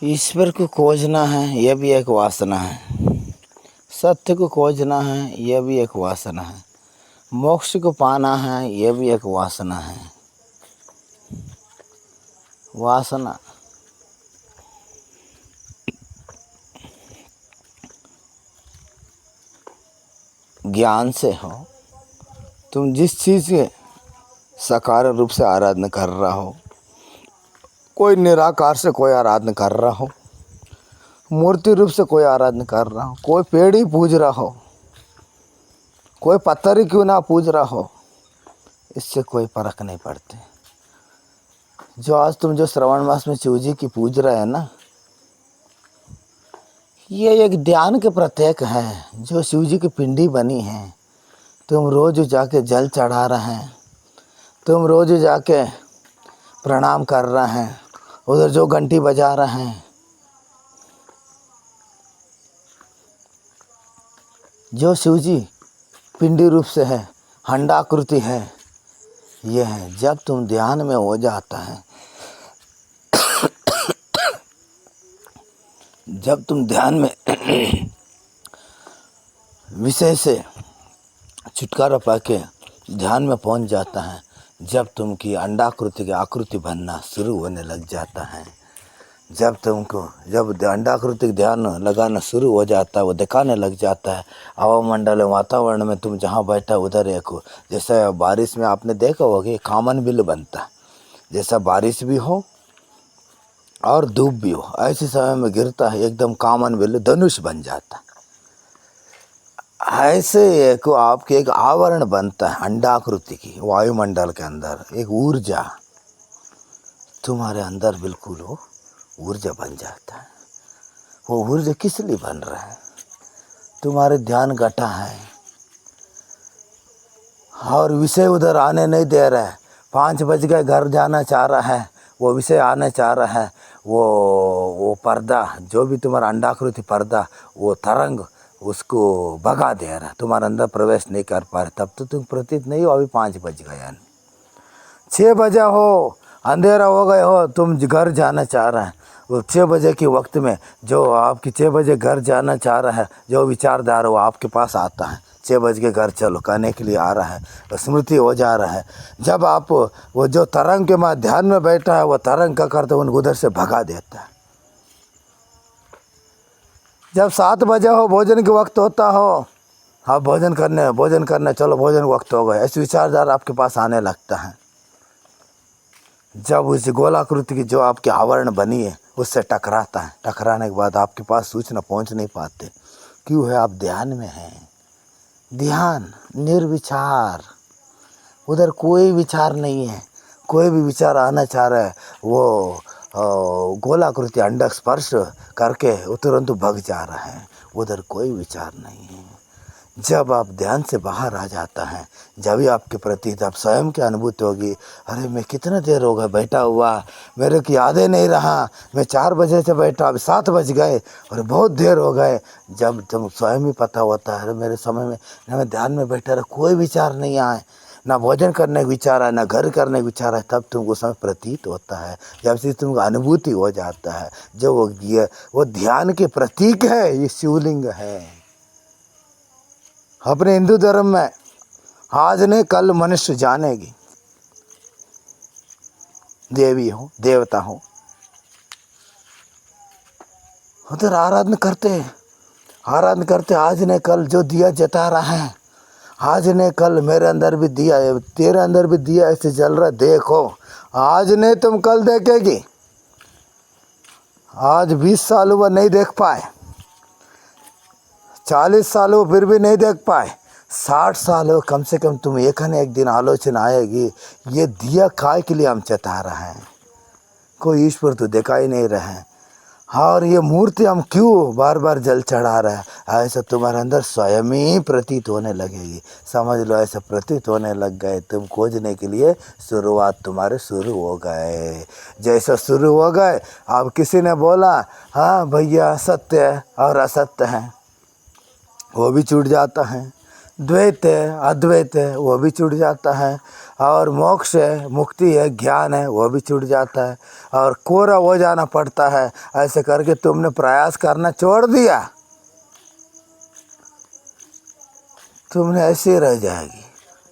ईश्वर को खोजना है, यह भी एक वासना है। सत्य को खोजना है, यह भी एक वासना है। मोक्ष को पाना है, यह भी एक वासना है। वासना ज्ञान से हो। तुम जिस चीज़ के साकार रूप से आराधना कर रहा हो, कोई निराकार से कोई आराधना कर रहा हो, मूर्ति रूप से कोई आराधना कर रहा हो, कोई पेड़ ही पूज रहा हो, कोई पत्थर ही क्यों ना पूज रहा हो, इससे कोई फर्क नहीं पड़ते। जो आज तुम जो श्रावण मास में शिव जी की पूज रहे हैं ना, ये एक ध्यान के प्रतीक है। जो शिव जी की पिंडी बनी है, तुम रोज जाके जल चढ़ा रहे हैं, तुम रोज जाके प्रणाम कर रहे हैं, उधर जो घंटी बजा रहे हैं, जो शिव जी पिंडी रूप से है, हंडाकृति है, ये है। जब तुम ध्यान में हो जाता है, जब तुम ध्यान में विषय से छुटकारा पाके ध्यान में पहुंच जाता है, जब तुम की अंडाकृति की आकृति बनना शुरू होने लग जाता है, जब अंडाकृति ध्यान लगाना शुरू हो जाता है, वो दिखाने लग जाता है। हवामंडल वातावरण में तुम जहाँ बैठा उधर एक, जैसे बारिश में आपने देखा होगा कामन बिल बनता है, जैसा बारिश भी हो और धूप भी हो, ऐसे समय में गिरता है, एकदम कामन बिल धनुष बन जाता है। ऐसे एक आपके एक आवरण बनता है अंडाकृति की, वायुमंडल के अंदर एक ऊर्जा तुम्हारे अंदर बिल्कुल वो ऊर्जा बन जाता है। वो ऊर्जा किस लिए बन रहा है? तुम्हारे ध्यान घटा है और विषय उधर आने नहीं दे रहा है। 5 बज गए, घर जाना चाह रहा है, वो विषय आने चाह रहा है। वो पर्दा जो भी तुम्हारा अंडाकृति पर्दा, वो तरंग उसको भगा दे रहा है, तुम्हारे अंदर प्रवेश नहीं कर पा रहे। तब तो तुम प्रतीत नहीं हो अभी 5 बज गए, यानी 6 बजे हो, अंधेरा हो गए हो, तुम घर जाना चाह रहे हैं। वो 6 बजे के वक्त में जो आपकी 6 बजे घर जाना चाह रहा है, जो विचारधार वो आपके पास आता है, 6 बज के घर चलो कहने के लिए आ रहा है, स्मृति हो जा रहा है। जब आप वो जो तरंग के ध्यान में बैठा है, वो तरंग का करते उनको उधर से भगा देता है। जब 7 बजे हो, भोजन के वक्त होता हो, हाँ भोजन करने चलो, भोजन वक्त हो गया, ऐसे विचारधारा आपके पास आने लगता है। जब उस गोलाकृति की जो आपकी आवरण बनी है उससे टकराता है, टकराने के बाद आपके पास सूचना पहुंच नहीं पाते। क्यों है? आप ध्यान में हैं। ध्यान निर्विचार, उधर कोई विचार नहीं है। कोई भी विचार आना चाह रहा है, वो गोलाकृति अंडक स्पर्श करके तुरंत भग जा रहा है, उधर कोई विचार नहीं है। जब आप ध्यान से बाहर आ जाता है, जब ही आपके प्रति आप स्वयं की अनुभूति होगी, अरे मैं कितना देर हो गया बैठा हुआ, मेरे को याद ही नहीं रहा, मैं 4 बजे से बैठा, अभी 7 बज गए और बहुत देर हो गए। जब तुम स्वयं ही पता होता है, मेरे समय में ना मैं ध्यान में बैठा रहा, कोई विचार नहीं आए, ना भोजन करने का विचार है, ना घर करने का विचार है, तब तुमको समय प्रतीत होता है। जब से तुमको अनुभूति हो जाता है, जो वो ध्यान के प्रतीक है, ये शिवलिंग है। अपने हिंदू धर्म में आज नहीं कल मनुष्य जानेगी, देवी हो देवता हो, उधर आराधना करते आज नहीं कल जो दिया जता रहा है, आज नहीं कल मेरे अंदर भी दिया है, तेरे अंदर भी दिया ऐसे जल रहा, देखो आज नहीं तुम कल देखेगी। आज 20 साल हुआ नहीं देख पाए, 40 साल हो फिर भी नहीं देख पाए, 60 साल हो, कम से कम तुम एक न एक दिन आलोचना आएगी, ये दिया काय के लिए हम चता रहे हैं, कोई ईश्वर तो देखा ही नहीं रहे हैं, और ये मूर्ति हम क्यों बार बार जल चढ़ा रहे हैं। ऐसा तुम्हारे अंदर स्वयं ही प्रतीत होने लगेगी। समझ लो ऐसा प्रतीत होने लग गए, तुम खोजने के लिए शुरुआत तुम्हारे शुरू हो गए। जैसा शुरू हो गए, अब किसी ने बोला हाँ भैया सत्य है और असत्य है, वो भी छूट जाता है। द्वैत है अद्वैत है, वो भी छूट जाता है। और मोक्ष है, मुक्ति है, ज्ञान है, वो भी छूट जाता है और कोरा हो जाना पड़ता है। ऐसे करके तुमने प्रयास करना छोड़ दिया, तुमने ऐसे ही रह जाएगी,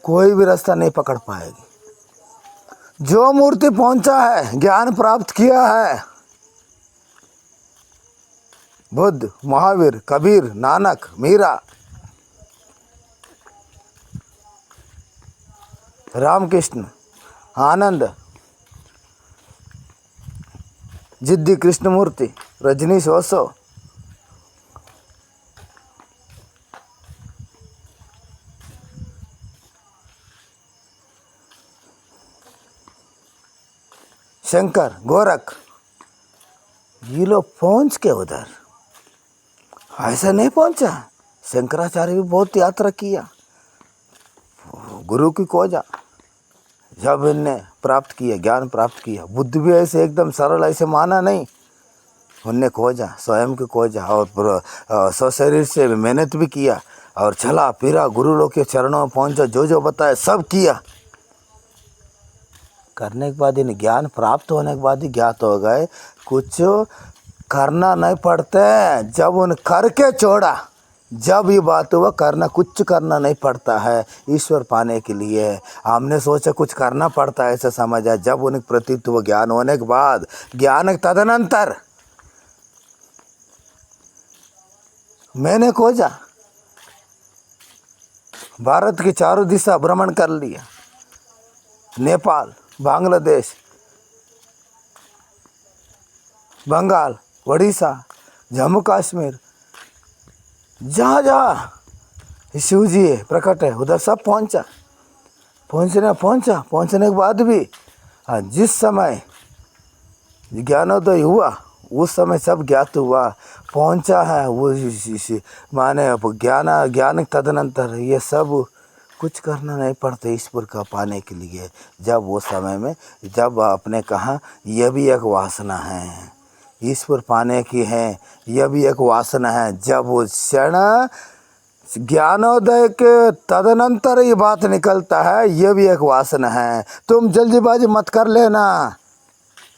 कोई भी रास्ता नहीं पकड़ पाएगी। जो मूर्ति पहुंचा है, ज्ञान प्राप्त किया है, बुद्ध, महावीर, कबीर, नानक, मीरा, रामकृष्ण, आनंद, जिद्दी कृष्णमूर्ति, रजनीश ओशो, शंकर, गोरख, ये लोग पहुंच के उधर, ऐसा नहीं पहुंचा। शंकराचार्य भी बहुत यात्रा किया, गुरु की खोजा, जब इनने प्राप्त किया, ज्ञान प्राप्त किया। बुद्ध भी ऐसे एकदम सरल ऐसे माना नहीं, उनने खोजा, स्वयं को खोजा और स्वशरीर से मेहनत भी किया और चला फिरा, गुरु लोग के चरणों में पहुंचा, जो जो बताया सब किया। करने के बाद इन ज्ञान प्राप्त होने के बाद ही ज्ञात हो गए, कुछ करना नहीं पड़ता। जब उन करके छोड़ा, जब ये बात हुआ, करना कुछ करना नहीं पड़ता है ईश्वर पाने के लिए। हमने सोचा कुछ करना पड़ता है, ऐसा समझा। जब उन्हें प्रतीत हुआ ज्ञान होने के बाद, ज्ञान तदनंतर मैंने खोजा, भारत की चारों दिशा भ्रमण कर लिया, नेपाल, बांग्लादेश, बंगाल, उड़ीसा, जम्मू कश्मीर, जहाँ जहाँ शिव जी प्रकट है उधर सब पहुँचा। पहुँचने के बाद भी जिस समय ज्ञानोदय हुआ उस समय सब ज्ञात हुआ, पहुँचा है वो माने ज्ञान तदनंतर ये सब कुछ करना नहीं पड़ता ईश्वर का पाने के लिए। जब वो समय में जब आपने कहा यह भी एक वासना है, ईश्वर पाने की है, यह भी एक वासना है। जब वो क्षण ज्ञानोदय के तदनंतर ये बात निकलता है, यह भी एक वासना है। तुम जल्दीबाजी मत कर लेना,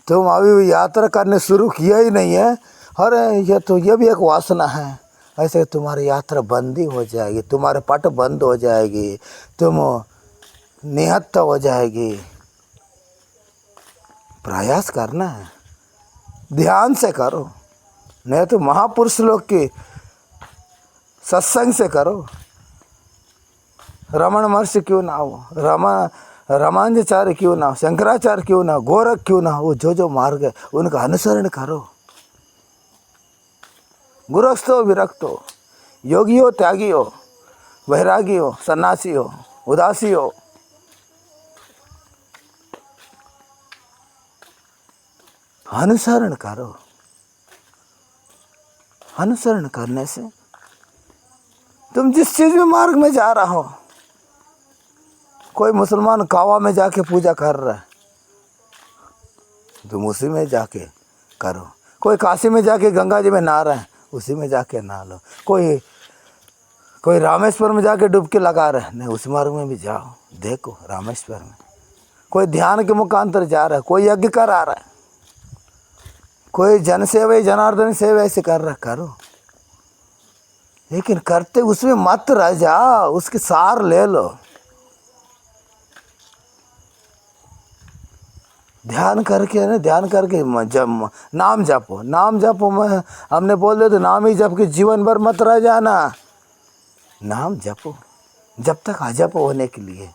तुम अभी यात्रा करने शुरू किया ही नहीं है, अरे ये भी एक वासना है। ऐसे तुम्हारी यात्रा बंद ही हो जाएगी, तुम्हारे पट बंद हो जाएगी, तुम निहत्ता हो जाएगी। प्रयास करना है, ध्यान से करो, नहीं तो महापुरुष लोग की सत्संग से करो। रमण महर्षि क्यों ना हो, रामानुजाचार्य क्यों ना हो, शंकराचार्य क्यों ना हो, गोरख क्यों ना हो, वो जो जो मार्ग है उनका अनुसरण करो। गृहस्थ हो, विरक्त हो, योगी हो, त्यागी हो, वैरागी हो, सन्यासी हो, उदासी हो, अनुसरण करो। अनुसरण करने से तुम जिस चीज में मार्ग में जा रहा हो, कोई मुसलमान कावा में जाके पूजा कर रहा है, तुम उसी में जाके करो। कोई काशी में जाके गंगा जी में नहा रहा है, उसी में जाके नहा लो। कोई रामेश्वर में जाके डुबकी लगा रहा है, नहीं उस मार्ग में भी जाओ, देखो रामेश्वर में। कोई ध्यान के मुखांतर जा रहा है, कोई यज्ञ कर आ रहा है, कोई जन सेवा जनार्दन सेवा ऐसे कर रहा, करो। लेकिन करते उसमें मत रह जाओ, उसके सार ले लो। ध्यान करके जब नाम जपो मैं हमने बोल दिया तो नाम ही जप के जीवन भर मत रह जाना। नाम जपो जब तक अजप होने के लिए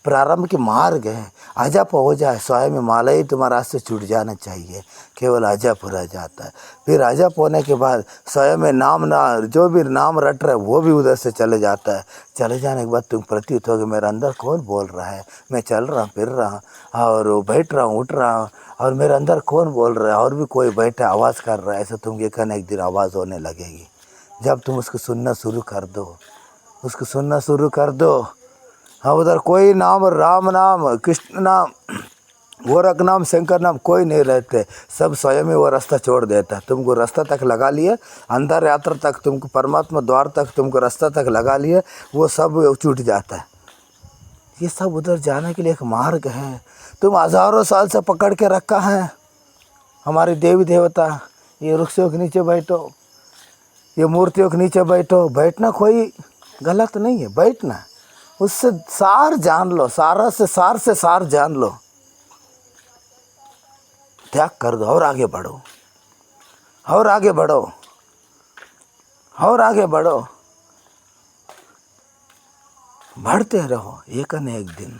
प्रारंभ के मार्ग है। अजप हो जाए, स्वयं में माला ही तुम्हारा रास्ते छूट जाना चाहिए, केवल अजप रह जाता है। फिर अजप होने के बाद स्वयं में नाम ना जो भी नाम रट रहा है वो भी उधर से चले जाता है। चले जाने के बाद तुम प्रतीत होगे मेरे अंदर कौन बोल रहा है, मैं चल रहा हूँ फिर रहा हूँ और बैठ रहा हूँ उठ रहा हूँ और मेरे अंदर कौन बोल रहा है, और भी कोई बैठा आवाज़ कर रहा है। ऐसा तुम एक न एक दिन आवाज़ होने लगेगी। जब तुम उसको सुनना शुरू कर दो, उसको सुनना शुरू कर दो, हाँ उधर कोई नाम, राम नाम, कृष्ण नाम, गोरख नाम, शंकर नाम कोई नहीं रहते, सब स्वयं ही वो रास्ता छोड़ देता है। तुमको रास्ता तक लगा लिए, अंदर यात्रा तक तुमको, परमात्मा द्वार तक तुमको रास्ता तक लगा लिए, वो सब छूट जाता है। ये सब उधर जाने के लिए एक मार्ग है। तुम हजारों साल से पकड़ के रखा है हमारे देवी देवता, ये वृक्षों के नीचे बैठो, ये मूर्तियों के नीचे बैठो। बैठना कोई गलत नहीं है, बैठना, उससे सार जान लो, से सार जान लो, त्याग कर दो और आगे बढ़ो, और आगे बढ़ो, और आगे बढ़ो, बढ़ते रहो। एक न एक दिन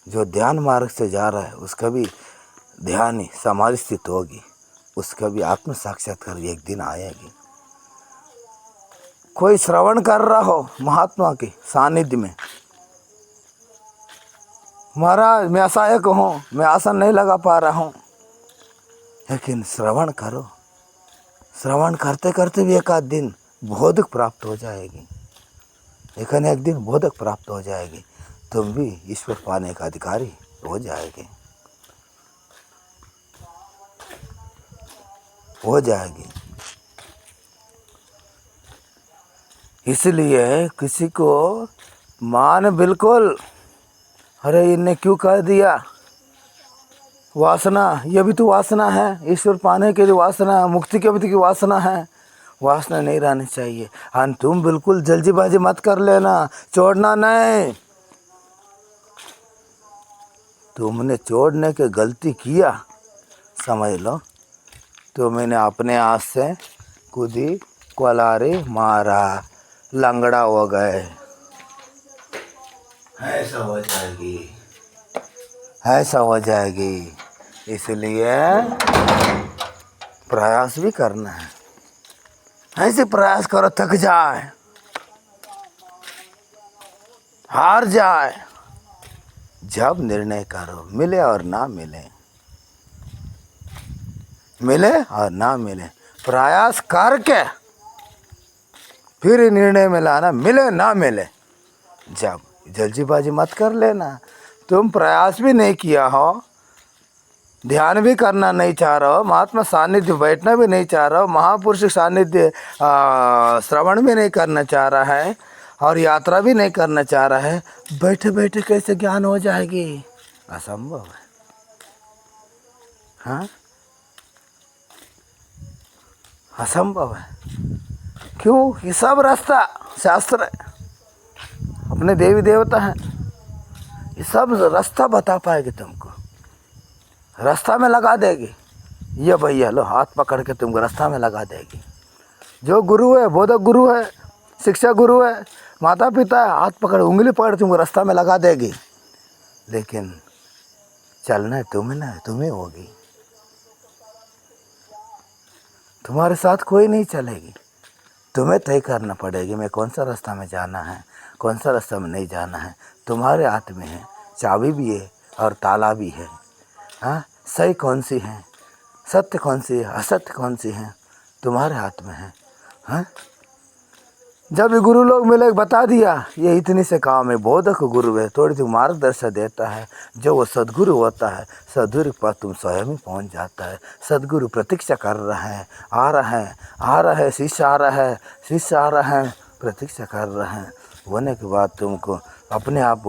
जो ध्यान मार्ग से जा रहा है उसका भी ध्यान ही समाधि स्थित होगी, उसका भी आत्म साक्षात्कार एक दिन आएगी। कोई श्रवण कर रहा हो महात्मा के सानिध्य में, महाराज मैं असहायक हूँ, मैं आसन नहीं लगा पा रहा हूँ, लेकिन श्रवण करो। श्रवण करते करते भी एक आध दिन बोधक प्राप्त हो जाएगी, एक न एक दिन बोधक प्राप्त हो जाएगी, तुम भी ईश्वर पाने का अधिकारी हो जाएगे, हो जाएगी। इसलिए किसी को मान बिल्कुल, अरे इनने क्यों कह दिया, वासना, ये भी तो वासना है, ईश्वर पाने के लिए वासना, मुक्ति के भी वासना है, वासना नहीं रहनी चाहिए। हाँ तुम बिल्कुल जल्दीबाजी मत कर लेना, छोड़ना नहीं। तुमने छोड़ने की गलती किया समझ लो, तो मैंने अपने हाथ से कूदी कोलारी मारा, लंगड़ा हो गए, ऐसा हो जाएगी, ऐसा हो जाएगी। इसलिए प्रयास भी करना है, ऐसे प्रयास करो थक जाए, हार जाए, जब निर्णय करो, मिले और ना मिले, मिले और ना मिले, प्रयास करके फिर निर्णय में लाना, मिले ना मिले। जब जल्दीबाजी मत कर लेना, तुम प्रयास भी नहीं किया हो, ध्यान भी करना नहीं चाह रहे हो, महात्मा सानिध्य बैठना भी नहीं चाह रहे हो, महापुरुष सानिध्य श्रवण भी नहीं करना चाह रहा है, और यात्रा भी नहीं करना चाह रहा है, बैठे बैठे कैसे ज्ञान हो जाएगी, असंभव है। हाँ असंभव है। क्यों? ये सब रास्ता शास्त्र है, अपने देवी देवता हैं, ये सब रास्ता बता पाएगी तुमको, रास्ता में लगा देगी। ये भैया लो हाथ पकड़ के तुमको रास्ता में लगा देगी। जो गुरु है, बोधक गुरु है, शिक्षा गुरु है, माता पिता है, हाथ पकड़ उंगली पकड़ तुमको रास्ता में लगा देगी। लेकिन चलना तुम्हें होगी, तुम्हारे साथ कोई नहीं चलेगी, तुम्हें तय करना पड़ेगी मैं कौन सा रास्ता में जाना है, कौन सा रास्ता में नहीं जाना है। तुम्हारे हाथ में है, चाबी भी है और ताला भी है। हाँ, सही कौन सी है, सत्य कौन सी है, असत्य कौन सी है, तुम्हारे हाथ में है। हाँ, जब भी गुरु लोग मिले बता दिया ये इतनी से काम है, बोधक गुरु है, थोड़ी सी मार्गदर्शन देता है, जो वो सदगुरु होता है, सदगुरु पर तुम स्वयं ही पहुंच जाता है। सदगुरु प्रतीक्षा कर रहा है, आ रहा है, शिष्य आ रहा है, शिष्य आ रहा है, प्रतीक्षा कर रहा है। होने के बाद तुमको अपने आप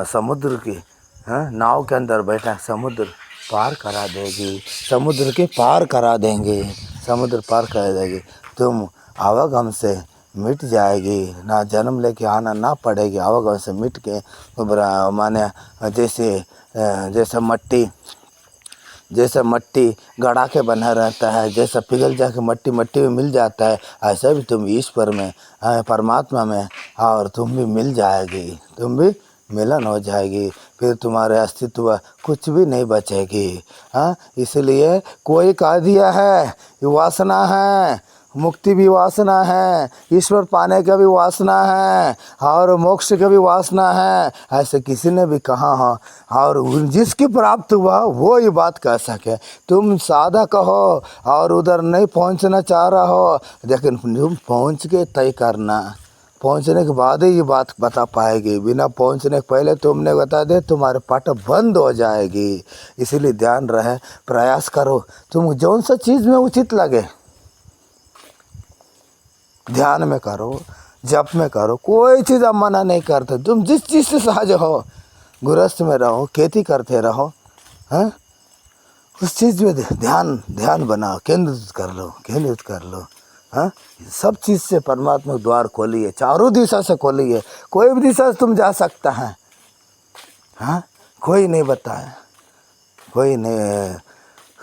समुद्र की नाव के अंदर बैठा समुद्र पार करा देगी, समुद्र के पार करा देंगे, समुद्र पार करा देगी। तुम आवागम से मिट जाएगी, ना जन्म लेके आना ना पड़ेगी, आवागम से मिट के माने जैसे मट्टी गड़ा के बना रहता है, जैसा पिघल जाके मट्टी में मिल जाता है, ऐसा भी तुम ईश्वर में परमात्मा में और तुम भी मिल जाएगी, तुम भी मिलन हो जाएगी। फिर तुम्हारे अस्तित्व कुछ भी नहीं बचेगी। हाँ, इसलिए कोई कह दिया है ये वासना है, मुक्ति भी वासना है, ईश्वर पाने का भी वासना है और मोक्ष का भी वासना है, ऐसे किसी ने भी कहा हो और जिसकी प्राप्त हुआ वो ये बात कह सके। तुम साधक हो और उधर नहीं पहुंचना चाह रहा हो, लेकिन तुम पहुंच के तय करना, पहुंचने के बाद ही ये बात बता पाएगी, बिना पहुंचने के पहले तुमने बता दे तुम्हारे पाठ बंद हो जाएगी। इसीलिए ध्यान रहे, प्रयास करो, तुम जौन सा चीज़ में उचित लगे ध्यान में करो, जप में करो, कोई चीज़ आप मना नहीं करते। तुम जिस चीज़ से सहज हो, गृहस्थ में रहो, खेती करते रहो, हैं, उस चीज़ में ध्यान ध्यान बनाओ, केंद्रित कर लो। हाँ, सब चीज़ से परमात्मा द्वार खोलिए, चारों दिशा से खोलिए। कोई भी दिशा से तुम जा सकता है। हाँ, कोई नहीं बताया, कोई नहीं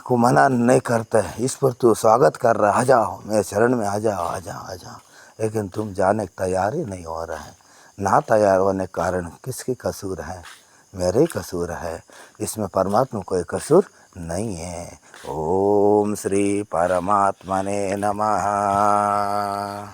को मना नहीं करता है। इस पर तू स्वागत कर रहा है, आ जाओ मेरे शरण में, आ जाओ आ जाओ आ जाओ। लेकिन तुम जाने की तैयार ही नहीं हो रहा है। ना तैयार होने के कारण किसकी कसूर है? मेरे ही कसूर है। इसमें परमात्मा कोई कसूर नहीं है। ओम श्री परमात्मने नमः।